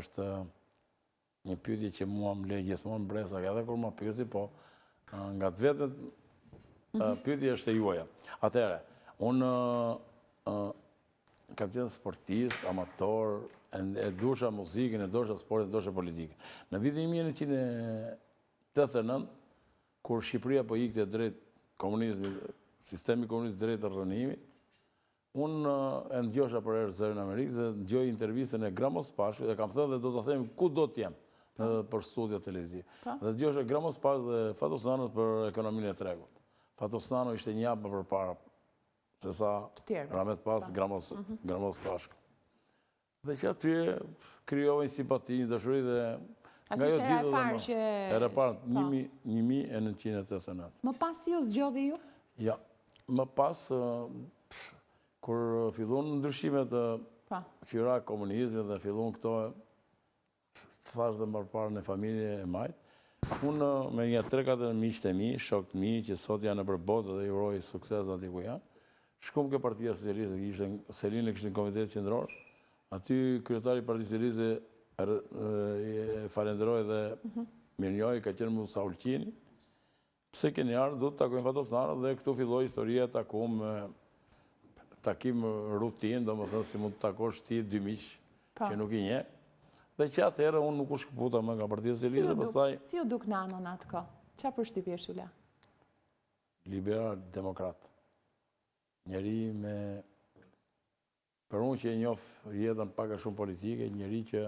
është një pyetje që mua më le gjithmonë bresa, edhe kur më pyesi, po nga të vetët pyetje është e juaja. Atëherë, unë kam qenë sportist, amator, e dusha muzikën, e dusha sportin, e dusha politikën. Në vitin 1989, kur Shqipëria po ikte drejt komunizmit, sistemi komunist drejt të rrënimit, unë e ndjosha për herë zërin Amerikës dhe ndjoj intervistën e Gramos Pashkut dhe kam thënë dhe do të them ku do t'jem për studio televiziv. Dhe ndjosha Gramos Pashkut dhe Fatos Nano për ekonominë e tregut. Fatos Nano ishte një japë për para, se sa Ramet Pas, Gramos Pashku. Dhe që aty kryovën simpati, një dëshuri dhe... Aty ishte era e parë që... Era e parë, 1989. Më pas si ju zgjodhi ju? Ja, më pas, kur fillon ndryshimet qyra komunizmit dhe fillon këto, të thash dhe më parë në familje e majtë, unë me një 3-4 miqtë e mi, shokët mi, që sot janë në përbotë dhe i uroj sukses aty ku janë, shkum ke Partia Socialiste, Selin e kishtë në Komitet Qendror, aty kryetari Partia Socialiste falenderoj dhe mirënjoj, ka qenë Musa Ulqini, pse keni ardhur, do të takojmë Fatos Nano dhe këtu filloi historia takim rutinë, do më thënë si mund të takosh ti 2 miq që nuk i nje. Dhe që atëherë unë nuk u shkëputa më nga Partia Socialiste, pastaj... Si u duk Nano në atë kohë? Qa përshtypje shula? Liberal, demokrat. Njeri me... Për unë që e njof jetën paka shumë politike, njeri që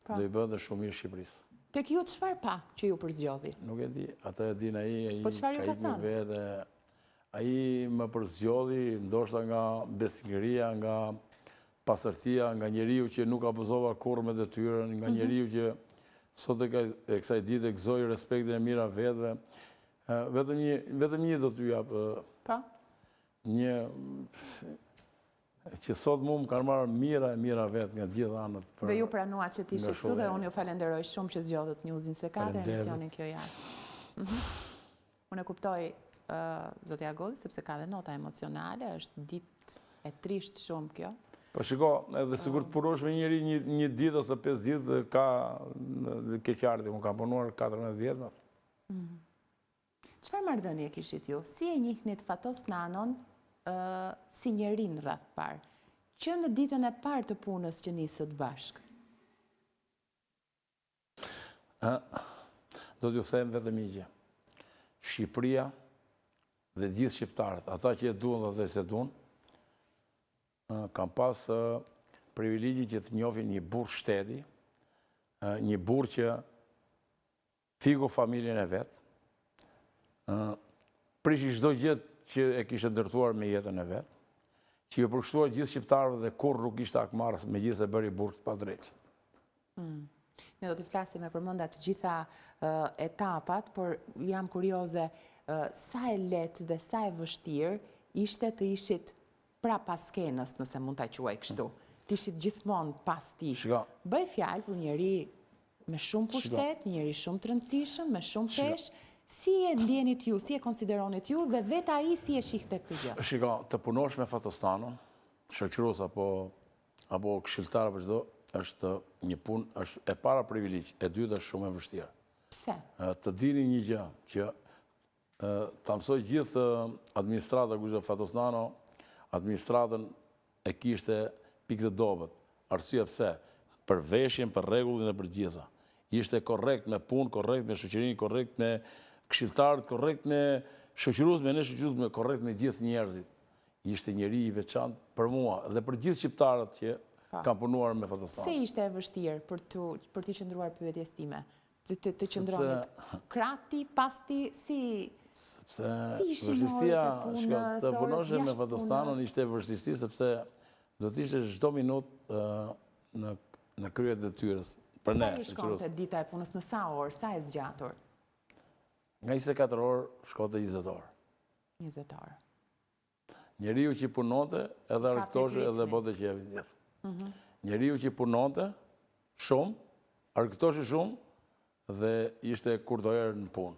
do i bëhet dhe shumë mirë Shqipërisë. Tek ju çfarë pa që ju përzgjodhi? Nuk e di, ata e din ai Po çfarë ju ka thënë? Ai më përzgjodhi ndoshta nga besnikëria, nga pastërtia, nga njeriu që nuk abuzova kurrë me detyrën, nga njeriu që sot e kësaj dite gëzoi respektin e mira vetëve. Vetëm një do t'ju jap. Një që sot mu më kanë marrë mira vetë nga gjithë anët. Dhe ju pranuat që t'ishtë këtu dhe unë ju falenderoj shumë që zgjodhët News 24 e emisionin kjo jarë. Unë e kuptoj Zotja Godhi, sepse ka dhe nota emocionale, është ditë e trisht shumë kjo. Po shiko, edhe sigur të punosh me njëri një ditë ose 5 ditë ka keqarti, unë kam punuar 14 vjetë. Çfarë marrëdhënie kishit ju? Si e njihni Fatos Nanon si njerin rreth parë, që në ditën e parë të punës që nisët bashkë? Do t'ju them vetëm një gjë. Shqipëria dhe gjithë shqiptarët, ata që e duan dhe ata që e duan, kam pas privilegji që të njohin një burr shteti, një burr që fiku familjen e vet, prishi çdo gjë që e kishte ndërtuar me jetën e vet, që ju përshtuar gjithë shqiptarëve dhe kur nuk ishte akmarrës, megjithëse bëri burr të padrejtë. Ne do t'i flasim e përmenda të gjitha etapat, por jam kurioze sa e lehtë dhe sa e vështirë ishte të ishit pra pas skenës, nëse mund t'a quaj kështu. Të ishit gjithmonë pas ti. Bëj fjalë për njëri me shumë pushtet, njëri shumë të rëndësishëm, me shumë pesh. Si e ndjenit ju, si e konsideronit ju dhe vetë ai si e shihte këtë gjë? Shiko, të punosh me Fatos Nanon, shoqërues apo këshilltar apo çdo, është një punë, është e para privilegj, e dyta është shumë e vështirë. Pse? Të dini një gjë, që ta mësoj gjithë administrata ku ishte Fatos Nano, administratën e kishte pikë të dobët. Arsye pse? Për veshjen, për rregullin e për gjitha. Ishte korrekt me punë, korrekt me shoqërinë, korrekt me këshilltarët, korrekt me shoqërues, me ne shoqërues, korrekt me gjithë njerëzit. Ishte njeri i veçantë për mua dhe për gjithë shqiptarët që kam punuar me Fatos Nanon. Se ishte e vështirë për t'i qëndruar pyetjes time? Të qëndronit krati, pasti, si vështirësia, të punoshe me Fatos Nanon ishte vështirësi, sepse do t'ishte çdo minutë në krye detyrës. Sa i shkonte dita e punës, në sa orë, sa e zgjatur? Nga 24 orë, shkonte 20 orë. 20 orë. Njeriu që punonte, edhe argëtoshe, edhe bote që jemi gjithë. Njeriu që punonte shumë, argëtoshe shumë, dhe ishte kurdoherë në punë.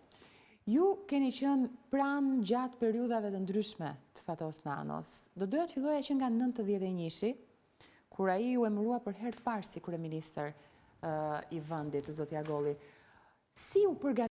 Ju keni qenë pranë gjatë periudhave të ndryshme të Fatos Nanos. Do doja të filloja që nga 91-shi, kur ai ju emërua për herë të parë si kryeministër. i vendit, zotja Golli. Si u përgatitet